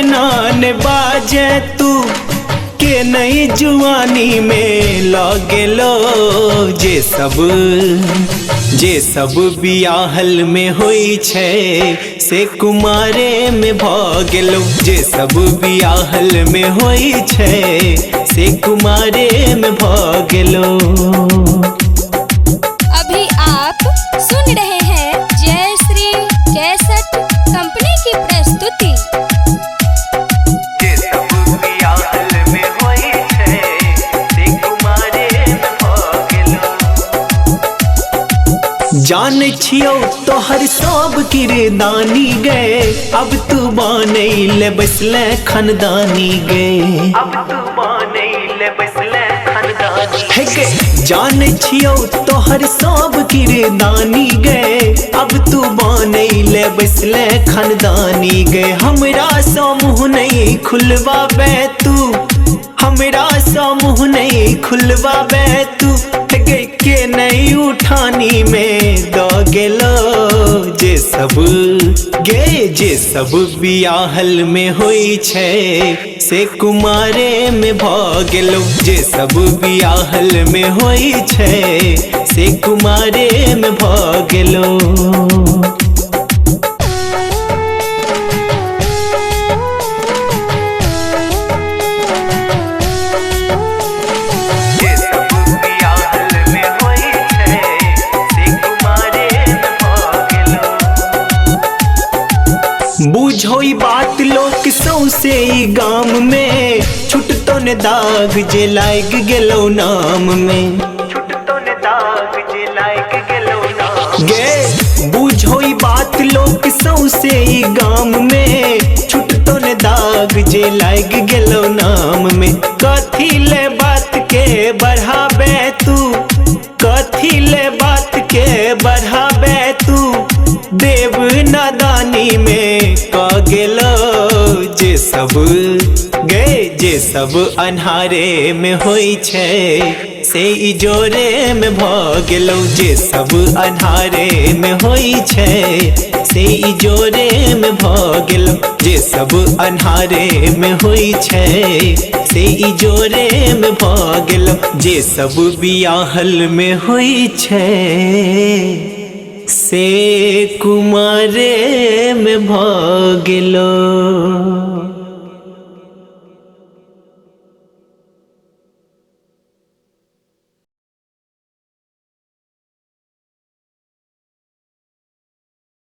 नान बाजे तू के नई जुआनी में लगेलो। जे सब बियाहल में होई छे से कुमारे में भागेलो। जे सब बियाहल में होई छे से कुमारे में भागेलो। अभी आप सुन रहे हैं जय श्री कैसेट कंपनी की प्रस्तुति। जान छियो तोहर सब किरदानी गए, अब तू बनैले बसले खानदानी गए। अब तू बनैले बसले खानदानी है गे। जान छियो तोहर सब किरदानी गए, अब तू बनैले बसले खानदानी गए। हमरा समूह नहीं खुलवाबे तू, हमरा समूह नहीं खुलवाबे तू के नई उठानी में द गेलो। जे सब बियाहल में होई छे से कुमारे में भागेलो। जे सब बियाहल में होई छे से कुमारे में भागेलो। बुझोई बात लोक सौसे गाम में, छुटतो ने दाग जे लाग गेलो नाम में। छुटतो ने दाग जे लाग गेलो नाम गे। बुझोई बात लोक सौसे गाम में, छुटतो ने दाग जे लाग गेलो नाम में। कथी ले बात के बढ़ाबे तू, कथी ले बात के बढ़ाबे तू, देव नादानी में का गेलो। जे सब अन्हारे में होई छे से इजोरे में भागेलो। जे सब अन्हारे में होई छे से इजोरे में भागेलो। जे सब अन्हारे में होई छे से इजोरे में भागेलो। जे सब बियाहल में होई छे से कुमारे में भागेलो।